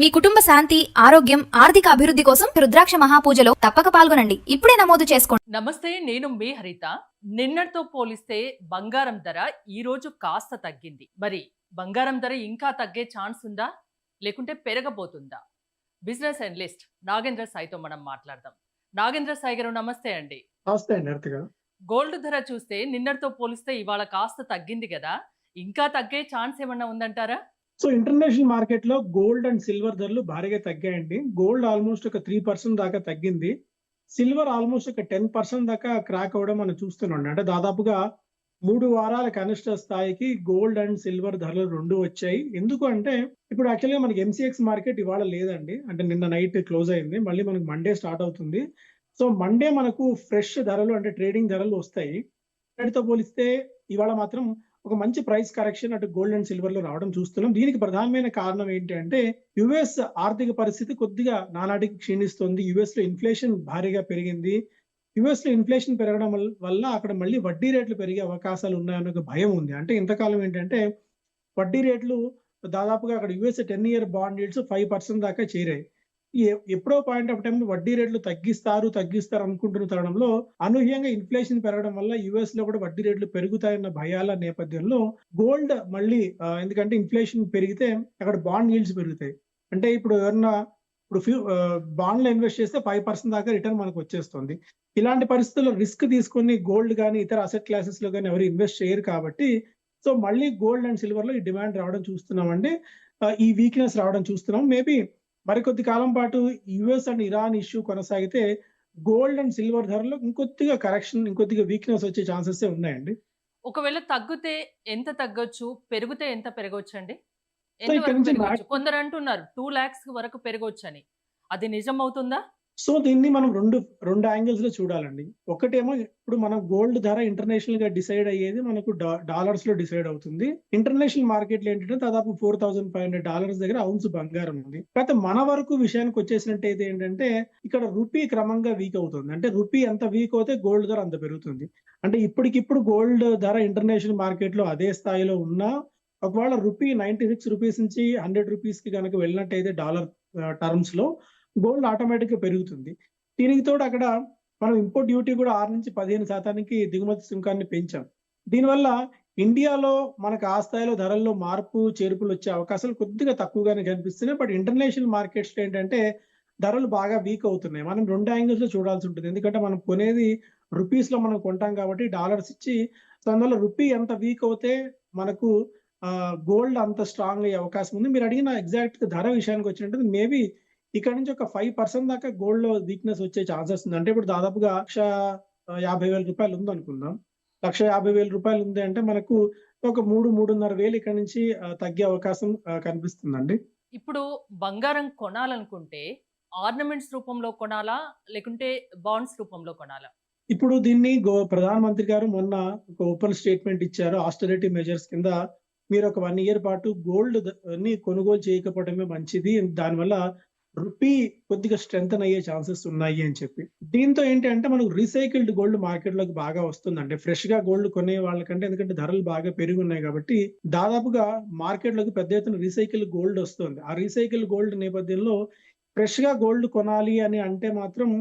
మీ కుటుంబ శాంతి, ఆరోగ్యం, ఆర్థిక అభివృద్ధి కోసం రుద్రాక్ష మహాపూజలో తప్పక పాల్గొనండి. ఇప్పుడే నమోదు చేసుకోండి. నమస్తే, నేను మీ హరిత. నిన్నటితో పోలిస్తే బంగారం ధర ఈ రోజు కాస్త తగ్గింది. మరి బంగారం ధర ఇంకా తగ్గే ఛాన్స్ ఉందా, లేకుంటే పెరగబోతుందా? బిజినెస్ అనలిస్ట్ నాగేంద్ర సాయితో మనం మాట్లాడదాం. నాగేంద్ర సాయి గారు, నమస్తే అండి. నమస్తే అండి అర్తి గారు. గోల్డ్ ధర చూస్తే నిన్నటితో పోలిస్తే ఇవాళ కాస్త తగ్గింది కదా, ఇంకా తగ్గే ఛాన్స్ ఏమన్నా ఉందంటారా? సో ఇంటర్నేషనల్ మార్కెట్ లో గోల్డ్ అండ్ సిల్వర్ ధరలు భారీగా తగ్గాయండి. గోల్డ్ ఆల్మోస్ట్ ఒక 3% దాకా తగ్గింది. సిల్వర్ ఆల్మోస్ట్ ఒక 10% దాకా క్రాక్ అవ్వడం మనం చూస్తున్నాం. అంటే దాదాపుగా 3 వారాల కనిష్ట స్థాయికి గోల్డ్ అండ్ సిల్వర్ ధరలు 2 వచ్చాయి. ఎందుకు అంటే ఇప్పుడు యాక్చువల్‌గా మనకి ఎంసీఎక్స్ మార్కెట్ ఇవాళ లేదండి. అంటే నిన్న నైట్ క్లోజ్ అయింది. మళ్ళీ మనకు మండే స్టార్ట్ అవుతుంది. సో మండే మనకు ఫ్రెష్ ధరలు అంటే ట్రేడింగ్ ధరలు వస్తాయి. నిన్నటితో పోలిస్తే ఇవాళ మాత్రం ఒక మంచి ప్రైస్ కరెక్షన్ అటు గోల్డ్ అండ్ సిల్వర్ లో రావడం చూస్తున్నాం. దీనికి ప్రధానమైన కారణం ఏంటి అంటే యుఎస్ ఆర్థిక పరిస్థితి కొద్దిగా నానాటికి క్షీణిస్తుంది. యుఎస్ లో ఇన్ఫ్లేషన్ భారీగా పెరిగింది. యుఎస్ లో ఇన్ఫ్లేషన్ పెరగడం వల్ల అక్కడ మళ్ళీ వడ్డీ రేట్లు పెరిగే అవకాశాలు ఉన్నాయన్న ఒక భయం ఉంది. అంటే ఇంతకాలం ఏంటంటే వడ్డీ రేట్లు దాదాపుగా అక్కడ యుఎస్ 10 ఇయర్ బాండ్ yields 5% దాకా చేరాయి. ఎప్పుడో పాయింట్ ఆఫ్ టైం వడ్డీ రేట్లు తగ్గిస్తారు అనుకుంటున్న తరుణంలో అనూహ్యంగా ఇన్ఫ్లేషన్ పెరగడం వల్ల యుఎస్ లో కూడా వడ్డీ రేట్లు పెరుగుతాయన్న భయాల నేపథ్యంలో గోల్డ్ మళ్ళీ ఎందుకంటే ఇన్ఫ్లేషన్ పెరిగితే అక్కడ బాండ్ yields పెరుగుతాయి. అంటే ఇప్పుడు ఎవరన్నా బాండ్ లో ఇన్వెస్ట్ చేస్తే 5% దాకా రిటర్న్ మనకు వచ్చేస్తుంది. ఇలాంటి పరిస్థితుల్లో రిస్క్ తీసుకొని గోల్డ్ కానీ ఇతర అసెట్ క్లాసెస్ లో కానీ ఎవరు ఇన్వెస్ట్ చేయరు కాబట్టి సో మళ్ళీ గోల్డ్ అండ్ సిల్వర్ లో ఈ డిమాండ్ రావడం చూస్తున్నామండి. ఈ వీక్నెస్ రావడం చూస్తున్నాం. మేబీ మరికొద్ది కాలం పాటు యుఎస్ అండ్ ఇరాన్ ఇష్యూ కొనసాగితే గోల్డ్ అండ్ సిల్వర్ ధరలో ఇంకొద్దిగా కరెక్షన్, ఇంకొద్దిగా వీక్నెస్ వచ్చే ఛాన్సెస్ ఉన్నాయండి. ఒకవేళ తగ్గితే ఎంత తగ్గొచ్చు, పెరిగితే ఎంత పెరగొచ్చు అండి? సో ఎంత ఇక్కడ వరకు నుంచి పెరగొచ్చు? కొందరు అంటున్నారు 2 lakhs వరకు పెరగొచ్చని. అది నిజం అవుతుందా? సో దీన్ని మనం రెండు యాంగిల్స్ లో చూడాలండి. ఒకటేమో ఇప్పుడు మనం గోల్డ్ ధర ఇంటర్నేషనల్ గా డిసైడ్ అయ్యేది మనకు డాలర్స్ లో డిసైడ్ అవుతుంది. ఇంటర్నేషనల్ మార్కెట్ లో ఏంటంటే దాదాపు $4,500 దగ్గర ఔన్స్ బంగారం ఉంది. అయితే మన వరకు విషయానికి వచ్చేసినట్టయితే ఏంటంటే ఇక్కడ రూపీ క్రమంగా వీక్ అవుతుంది. అంటే రూపీ ఎంత వీక్ అవుతే గోల్డ్ ధర అంత పెరుగుతుంది. అంటే ఇప్పటికిప్పుడు గోల్డ్ ధర ఇంటర్నేషనల్ మార్కెట్ లో అదే స్థాయిలో ఉన్నా ఒకవేళ రూపీ 96 రూపీస్ నుంచి 100 రూపీస్ కి కనుక వెళ్ళినట్టయితే డాలర్ టర్మ్స్ లో గోల్డ్ ఆటోమేటిక్ గా పెరుగుతుంది. దీనికి తోడు అక్కడ మనం ఇంపోర్ట్ డ్యూటీ కూడా 6-15% దిగుమతి సుంకాన్ని పెంచాం. దీనివల్ల ఇండియాలో మనకు ఆ స్థాయిలో ధరల్లో మార్పు చేర్పులు వచ్చే అవకాశాలు కొద్దిగా తక్కువగానే కనిపిస్తున్నాయి. బట్ ఇంటర్నేషనల్ మార్కెట్స్ లో ఏంటంటే ధరలు బాగా వీక్ అవుతున్నాయి. మనం 2 యాంగిల్స్ లో చూడాల్సి ఉంటుంది. ఎందుకంటే మనం కొనేది రూపీస్ లో మనం కొంటాం కాబట్టి డాలర్స్ ఇచ్చి సో అందువల్ల రూపీ ఎంత వీక్ అవుతే మనకు గోల్డ్ అంత స్ట్రాంగ్ అయ్యే అవకాశం ఉంది. మీరు అడిగిన ఎగ్జాక్ట్ ధర విషయానికి వచ్చినట్టు మేబీ ఇక్కడ నుంచి ఒక 5% దాకా గోల్డ్ లో వీక్నెస్ వచ్చే ఛాన్సెస్ ఉంది. అంటే ఇప్పుడు దాదాపుగా ₹1,50,000 ఉంది అనుకుందాం. ₹1,50,000 ఉంది అంటే మనకు ఒక 3-3.5 ఇక్కడ నుంచి తగ్గే అవకాశం కనిపిస్తుందండి. ఇప్పుడు బంగారం కొనాలనుకుంటే ఆర్నమెంట్స్ రూపంలో కొనాలా, లేకుంటే బాండ్స్ రూపంలో కొనాలా? ఇప్పుడు దీన్ని ప్రధానమంత్రి గారు మొన్న ఒక ఓపెన్ స్టేట్మెంట్ ఇచ్చారు. ఆస్టెరిటీ మెజర్స్ కింద మీరు ఒక 1 ఇయర్ పాటు గోల్డ్ ని కొనుగోలు చేయకపోవడమే మంచిది. దానివల్ల రూపీ కొద్దిగా స్ట్రెంథెన్ అయ్యే ఛాన్సెస్ ఉన్నాయి అని చెప్పి. దీంతో ఏంటి అంటే మనకు రీసైకిల్డ్ గోల్డ్ మార్కెట్ లోకి బాగా వస్తుంది. అంటే ఫ్రెష్ గా గోల్డ్ కొనే వాళ్ళకంటే ఎందుకంటే ధరలు బాగా పెరిగి ఉన్నాయి కాబట్టి దాదాపుగా మార్కెట్ లోకి పెద్ద ఎత్తున రీసైకిల్ గోల్డ్ వస్తుంది. ఆ రీసైకిల్ గోల్డ్ నేపథ్యంలో ఫ్రెష్ గా గోల్డ్ కొనాలి అని అంటే మాత్రం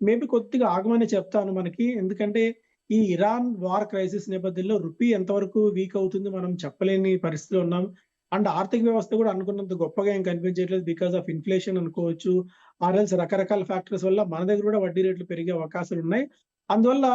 మేబీ కొద్దిగా ఆగమని చెప్తాను మనకి. ఎందుకంటే ఈ ఇరాన్ వార్ క్రైసిస్ నేపథ్యంలో రూపీ ఎంతవరకు వీక్ అవుతుంది మనం చెప్పలేని పరిస్థితిలో ఉన్నాం. అండ్ ఆర్థిక వ్యవస్థ కూడా అనుకున్నంత గొప్పగా ఏం కనిపించట్లేదు. బికాస్ ఆఫ్ ఇన్ఫ్లేషన్ అనుకోవచ్చు. ఆర్ఎల్స్ రకరకాల ఫ్యాక్టర్స్ వల్ల మన దగ్గర కూడా వడ్డీ రేట్లు పెరిగే అవకాశాలు ఉన్నాయి. అందువల్ల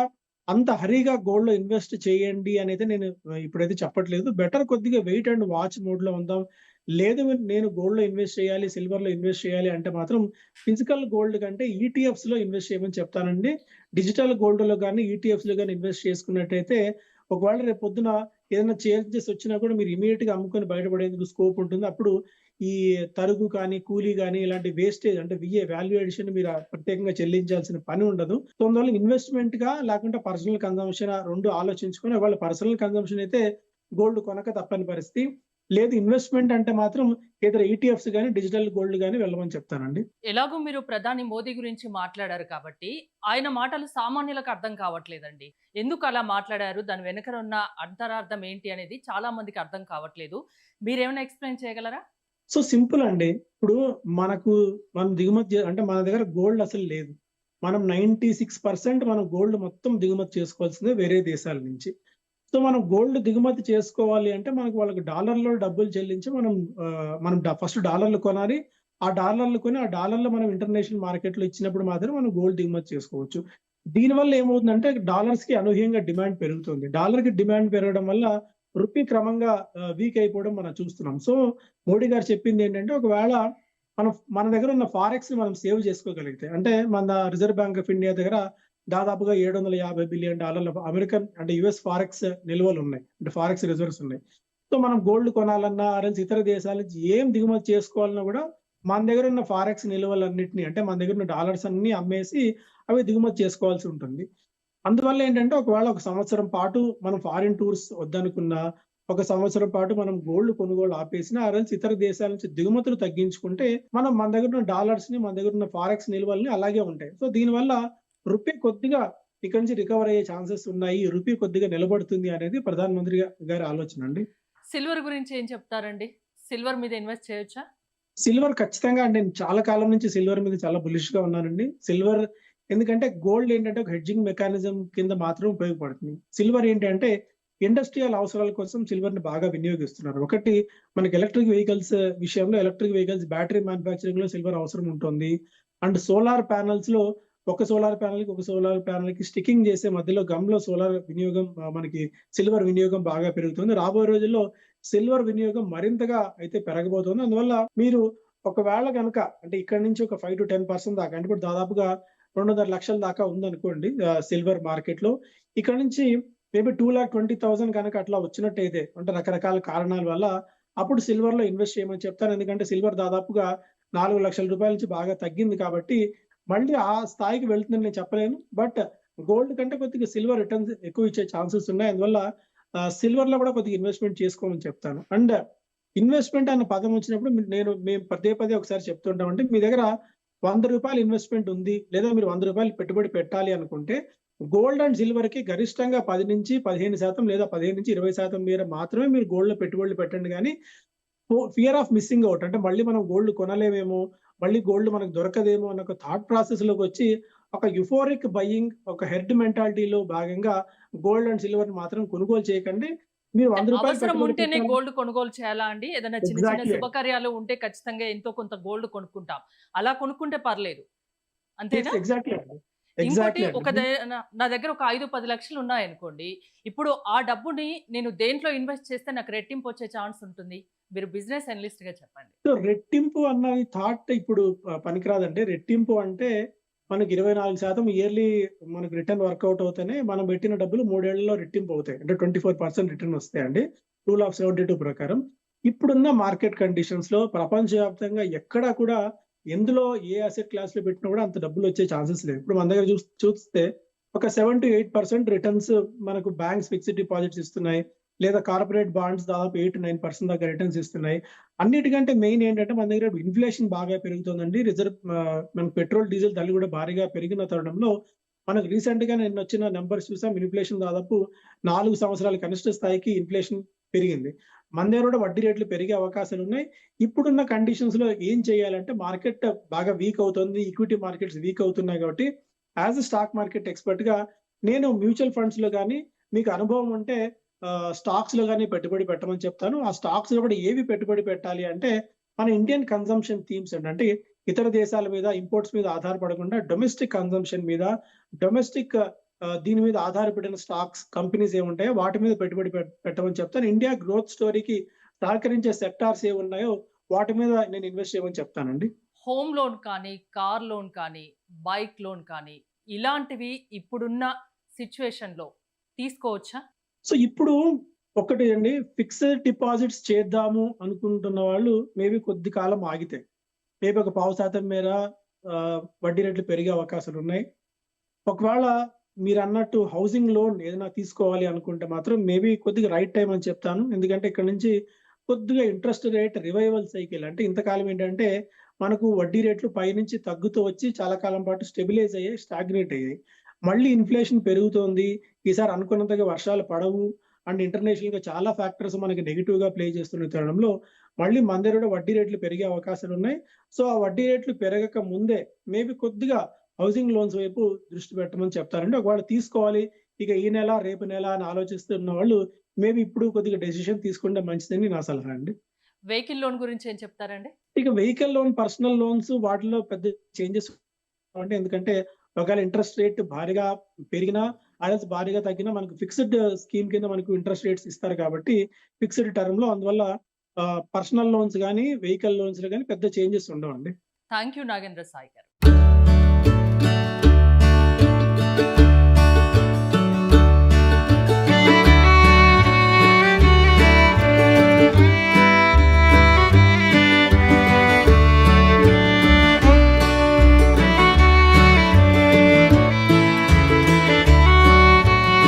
అంత హరీగా గోల్డ్ లో ఇన్వెస్ట్ చేయండి అనేది నేను ఇప్పుడైతే చెప్పట్లేదు. బెటర్ కొద్దిగా వెయిట్ అండ్ వాచ్ మోడ్ లో ఉందాం. లేదు నేను గోల్డ్ లో ఇన్వెస్ట్ చేయాలి, సిల్వర్ లో ఇన్వెస్ట్ చేయాలి అంటే మాత్రం ఫిజికల్ గోల్డ్ కంటే ఈటీఎఫ్స్ లో ఇన్వెస్ట్ చేయమని చెప్తానండి. డిజిటల్ గోల్డ్ లో కానీ ఈటీఎఫ్స్ లో కానీ ఇన్వెస్ట్ చేసుకున్నట్టయితే ఒకవేళ రేపు పొద్దున ఏదైనా చేంజెస్ వచ్చినా కూడా మీరు ఇమీడియట్ గా అమ్ముకొని బయటపడేందుకు స్కోప్ ఉంటుంది. అప్పుడు ఈ తరుగు కానీ, కూలీ కానీ ఇలాంటి వేస్టేజ్ అంటే వాల్యూ అడిషన్ మీరు ప్రత్యేకంగా చెల్లించాల్సిన పని ఉండదు. సో అందువల్ల ఇన్వెస్ట్మెంట్ గా లేకుంటే పర్సనల్ కన్సంప్షన్ 2 ఆలోచించుకొని వాళ్ళ పర్సనల్ కన్సంప్షన్ అయితే గోల్డ్ కొనక తప్పని పరిస్థితి. లేదు ఇన్వెస్ట్మెంట్ అంటే మాత్రం ఏదైనా ఈటీఎఫ్స్ గానీ, డిజిటల్ గోల్డ్ గానీ వెళ్ళమని చెప్తానండి. ఎలాగో మీరు ప్రధాని మోదీ గురించి మాట్లాడారు కాబట్టి, ఆయన మాటలు సామాన్యులకు అర్థం కావట్లేదండి. ఎందుకు అలా మాట్లాడారు? దాని వెనక ఉన్న అంతరార్థం ఏంటి అనేది చాలా మందికి అర్థం కావట్లేదు. మీరేమైనా ఎక్స్‌ప్లెయిన్ చేయగలరా? సో సింపుల్ అండి. ఇప్పుడు మనకు మనం దిగుమతి అంటే మన దగ్గర గోల్డ్ అసలు లేదు. మనం 96% మనం గోల్డ్ మొత్తం దిగుమతి చేసుకోవాల్సిందే వేరే దేశాల నుంచి. సో మనం గోల్డ్ దిగుమతి చేసుకోవాలి అంటే మనకు వాళ్ళకి డాలర్‌లో డబ్బులు చెల్లించి మనం ఫస్ట్ డాలర్‌లు కొనాలి. ఆ డాలర్‌లు కొని ఆ డాలర్‌లు మనం ఇంటర్నేషనల్ మార్కెట్‌లో ఇచ్చినప్పుడు మాత్రమే మనం గోల్డ్ దిగుమతి చేసుకోవచ్చు. దీనివల్ల ఏమవుతుందంటే డాలర్స్‌కి అనూహ్యంగా డిమాండ్ పెరుగుతుంది. డాలర్‌కి డిమాండ్ పెరగడం వల్ల రూపీ క్రమంగా వీక్ అయిపోవడం మనం చూస్తున్నాం. సో మోడీ గారు చెప్పిందేంటంటే ఒకవేళ మన దగ్గర ఉన్న ఫారెక్స్‌ని మనం సేవ్ చేసుకోగలిగితే అంటే మన రిజర్వ్ బ్యాంక్ ఆఫ్ ఇండియా దగ్గర దాదాపుగా $750 బిలియన్ అమెరికన్ అంటే యూఎస్ ఫారెక్స్ నిల్వలున్నాయి. అంటే ఫారెక్స్ రిజర్వ్స్ ఉన్నాయి. సో మనం గోల్డ్ కొనాలన్నా ఆరెల్స్ ఇతర దేశాల నుంచి ఏం దిగుమతి చేసుకోవాలన్నా కూడా మన దగ్గర ఉన్న ఫారెక్స్ నిల్వలన్నిటిని అంటే మన దగ్గర ఉన్న డాలర్స్ అన్నీ అమ్మేసి అవి దిగుమతి చేసుకోవాల్సి ఉంటుంది. అందువల్ల ఏంటంటే ఒకవేళ ఒక సంవత్సరం పాటు మనం ఫారిన్ టూర్స్ వద్దనుకున్నా, ఒక సంవత్సరం పాటు మనం గోల్డ్ కొనుగోలు ఆపేసినా ఆరెల్స్ ఇతర దేశాల నుంచి దిగుమతులు తగ్గించుకుంటే మన దగ్గర ఉన్న డాలర్స్‌ని మన దగ్గర ఉన్న ఫారెక్స్ నిల్వల్ని అలాగే ఉంటాయి. సో దీనివల్ల రూపీ కొద్దిగా ఇక్కడి నుంచి రికవర్ అయ్యే ఛాన్సెస్ ఉన్నాయి. రూపీ కొద్దిగా నిలబడుతుంది అనేది ప్రధానమంత్రి గారి ఆలోచన అండి. సిల్వర్ గురించి ఏం చెప్తారండి? సిల్వర్ మీద ఇన్వెస్ట్ చేయొచ్చా? సిల్వర్ ఖచ్చితంగా అండి. నేను చాలా కాలం నుంచి సిల్వర్ మీద చాలా బులిష్‌గా ఉన్నానండి. సిల్వర్ ఎందుకంటే గోల్డ్ ఏంటంటే ఒక హెడ్జింగ్ మెకానిజం కింద మాత్రం ఉపయోగపడుతుంది. సిల్వర్ ఏంటంటే ఇండస్ట్రియల్ అవసరాల కోసం సిల్వర్‌ని బాగా వినియోగిస్తున్నారు. ఒకటి మనకి ఎలక్ట్రిక్ వెహికల్స్ విషయంలో ఎలక్ట్రిక్ వెహికల్స్ బ్యాటరీ మ్యానుఫ్యాక్చరింగ్‌లో సిల్వర్ అవసరం ఉంటుంది. అండ్ సోలార్ ప్యానెల్స్‌లో ఒక సోలార్ ప్యానెల్‌కి ఒక సోలార్ ప్యానెల్‌కి స్టికింగ్ చేసే మధ్యలో గమ్‌లో సోలార్ వినియోగం మనకి సిల్వర్ వినియోగం బాగా పెరుగుతుంది. రాబోయే రోజుల్లో సిల్వర్ వినియోగం మరింతగా అయితే పెరగబోతుంది. అందువల్ల మీరు ఒకవేళ గనక అంటే ఇక్కడి నుంచి ఒక 5-10% దాకా అంటే ఇప్పుడు దాదాపుగా 200 లక్షల దాకా ఉందనుకోండి సిల్వర్ మార్కెట్‌లో. ఇక్కడ నుంచి మేబీ 2,20,000 గనక అట్లా వచ్చినట్టయితే అంటే రకరకాల కారణాల వల్ల అప్పుడు సిల్వర్‌లో ఇన్వెస్ట్ చేయమని చెప్తాను. ఎందుకంటే సిల్వర్ దాదాపుగా ₹4,00,000 నుంచి బాగా తగ్గింది కాబట్టి మళ్ళీ ఆ స్థాయికి వెళ్తుందని నేను చెప్పలేను. బట్ గోల్డ్ కంటే కొద్దిగా సిల్వర్ రిటర్న్స్ ఎక్కువ ఇచ్చే ఛాన్సెస్ ఉన్నాయి. అందువల్ల సిల్వర్‌లో కూడా కొద్దిగా ఇన్వెస్ట్‌మెంట్ చేసుకోమని చెప్తాను. అండ్ ఇన్వెస్ట్‌మెంట్ అన్న పదం వచ్చినప్పుడు మేము పదే పదే ఒకసారి చెప్తుంటాం. అంటే మీ దగ్గర ₹100 ఇన్వెస్ట్‌మెంట్ ఉంది. లేదా మీరు ₹100 పెట్టుబడి పెట్టాలి అనుకుంటే గోల్డ్ అండ్ సిల్వర్‌కి గరిష్టంగా 10-15% లేదా 15-20% మేర మాత్రమే మీరు గోల్డ్‌లో పెట్టుబడులు పెట్టండి గానీ ఫియర్ ఆఫ్ మిస్సింగ్ ఔట్ అంటే మళ్ళీ మనం గోల్డ్ కొనలేమేమో, మళ్ళీ గోల్డ్ మనకు దొరకదేమో అన్న ఒక థాట్ ప్రాసెస్‌లోకొచ్చి ఒక యుఫోరిక్ బయింగ్, ఒక హెర్డ్ మెంటాలిటీలో భాగంగా గోల్డ్ అండ్ సిల్వర్‌ని మాత్రం కొనుగోలు చేయకండి. మీరు ₹100 అవసరం పెట్టుబడి ఉంటేనే పెట్టాలి. గోల్డ్ కొనుగోలు చేయాలా అండి? ఏదైనా చిన్న చిన్న ఎగ్జాక్ట్‌లీ. శుభకార్యాలు ఉంటే ఖచ్చితంగా ఎంతో కొంత గోల్డ్ కొనుక్కుంటాం. అలా కొనుక్కుంటే పర్లేదు. అంతేనా? ఎగ్జాక్ట్‌లీ అండి. ఇంకోటి ఎగ్జాక్ట్‌లీ అండి. నా దగ్గర ఒక 5-10 లక్షలు ఉన్నాయనుకోండి. ఇప్పుడు ఆ డబ్బుని నేను దేంట్లో ఇన్వెస్ట్ చేస్తే నాకు రెట్టింపు వచ్చే ఛాన్స్ ఉంటుంది? మీరు బిజినెస్ అనలిస్ట్‌గా చెప్పండి. సో రెట్టింపు అన్న థాట్ ఇప్పుడు పనికిరాదండి. రెట్టింపు అంటే మనకి 24% ఇయర్‌లీ మనకు రిటర్న్ వర్కౌట్ అవుతేనే మనం పెట్టిన డబ్బులు 3 ఏళ్లలో రెట్టింపు అవుతాయి. అంటే 24% రిటర్న్ వస్తాయండి. రూల్ ఆఫ్ 72 ప్రకారం. ఇప్పుడున్న మార్కెట్ కండిషన్స్‌లో ప్రపంచవ్యాప్తంగా ఎక్కడా కూడా ఎందులో ఏ అసెట్ క్లాస్‌లో పెట్టినా కూడా అంత డబ్బులు వచ్చే ఛాన్సెస్ లేవు. ఇప్పుడు మన దగ్గర చూస్తే ఒక 7-8% రిటర్న్స్ మనకు బ్యాంక్స్ ఫిక్స్డ్ డిపాజిట్స్ ఇస్తున్నాయి. లేదా కార్పొరేట్ బాండ్స్ దాదాపు 8-9% దాకా రిటర్న్స్ ఇస్తున్నాయి. అన్నిటికంటే మెయిన్ ఏంటంటే మన దగ్గర ఇన్ఫ్లేషన్ బాగా పెరుగుతోందండి. మనకు పెట్రోల్, డీజిల్ ధరలు కూడా భారీగా పెరిగిన తరుణంలో మనకు రీసెంట్‌గా నిన్నొచ్చిన నంబర్స్ చూసాం. ఇన్ఫ్లేషన్ దాదాపు 4 సంవత్సరాల కనిష్ట స్థాయికి ఇన్ఫ్లేషన్ పెరిగింది. మన దగ్గర కూడా వడ్డీ రేట్లు పెరిగే అవకాశాలున్నాయి. ఇప్పుడున్న కండిషన్స్‌లో ఏం చేయాలంటే మార్కెట్ బాగా వీక్ అవుతుంది. ఈక్విటీ మార్కెట్స్ వీక్ అవుతున్నాయి కాబట్టి యాస్ ఎ స్టాక్ మార్కెట్ ఎక్స్‌పర్ట్‌గా నేను మ్యూచువల్ ఫండ్స్‌లో గాని మీకు అనుభవం ఉంటే స్టాక్స్‌లో గాని పెట్టుబడి పెట్టమని చెప్తాను. ఆ స్టాక్స్‌లో కూడా ఏవి పెట్టుబడి పెట్టాలి అంటే మన ఇండియన్ కన్జంప్షన్ థీమ్స్ అండి. అంటే ఇతర దేశాల మీద ఇంపోర్ట్స్ మీద ఆధారపడకుండా డొమెస్టిక్ కన్జంప్షన్ మీద డొమెస్టిక్ దీని మీద ఆధారపడిన స్టాక్స్ కంపెనీస్ ఏముంటాయో వాటి మీద పెట్టుబడి పెట్టమని చెప్తాను. ఇండియా గ్రోత్ స్టోరీకి సహకరించే సెక్టార్స్ ఏవున్నాయో వాటి మీద నేను ఇన్వెస్ట్ చేయమని చెప్తానండి. హోమ్ లోన్ కానీ, కార్ లోన్ కానీ, బైక్ లోన్ కానీ ఇలాంటివి ఇప్పుడున్న సిట్యుయేషన్‌లో తీసుకోవచ్చా? సో ఇప్పుడు ఒకటి అండి ఫిక్స్డ్ డిపాజిట్స్ చేద్దాము అనుకుంటున్న వాళ్ళు మేబీ కొద్ది కాలం ఆగితే మేబీ ఒక 0.5% మేర వడ్డీ రేట్లు పెరిగే అవకాశాలున్నాయి. ఒకవేళ మీరన్నట్టు హౌసింగ్ లోన్ ఏదైనా తీసుకోవాలి అనుకుంటే మాత్రం మేబీ కొద్దిగా రైట్ టైమ్ అని చెప్తాను. ఎందుకంటే ఇక్కడ నుంచి కొద్దిగా ఇంట్రెస్ట్ రేట్ రివైవల్ సైకిల్ అంటే ఇంతకాలం ఏంటంటే మనకు వడ్డీ రేట్లు పైనుంచి తగ్గుతూ వచ్చి చాలా కాలం పాటు స్టెబిలైజ్ అయ్యాయి, స్టాగ్నేట్ అయ్యాయి. మళ్ళీ ఇన్ఫ్లేషన్ పెరుగుతోంది. ఈసారి అనుకున్నంతగా వర్షాలు పడవు. అండ్ ఇంటర్నేషనల్‌గా చాలా ఫ్యాక్టర్స్ మనకి నెగెటివ్‌గా ప్లే చేస్తున్న తరుణంలో మళ్ళీ మన దగ్గర కూడా వడ్డీ రేట్లు పెరిగే అవకాశాలు ఉన్నాయి. సో ఆ వడ్డీ రేట్లు పెరగక ముందే మేబీ కొద్దిగా హౌసింగ్ లోన్స్ వైపు దృష్టి పెట్టమని చెప్తారండి. ఒకవేళ తీసుకోవాలి ఇక ఈ నెల, రేపు నెల అని ఆలోచిస్తున్న వాళ్ళు మేబీ ఇప్పుడు కొద్దిగా డెసిషన్ తీసుకుంటే మంచిదని నా సలహా అండి. వెహికల్ లోన్ గురించి ఏం చెప్తారండి? ఇక వెహికల్ లోన్, పర్సనల్ లోన్స్ వాటిలో పెద్ద చేంజెస్ అంటే ఎందుకంటే ఒకవేళ ఇంట్రెస్ట్ రేట్ భారీగా పెరిగినా ఆర్ఎల్స్ భారీగా తగ్గినా మనకు ఫిక్స్డ్ స్కీమ్ కింద మనకు ఇంట్రెస్ట్ రేట్స్ ఇస్తారు కాబట్టి ఫిక్స్డ్ టర్మ్ లో అందువల్ల పర్సనల్ లోన్స్ గానీ, వెహికల్ లోన్స్ లో గానీ పెద్ద చేంజెస్ ఉండవండి. థ్యాంక్ యూ నాగేంద్ర సాయి గారు.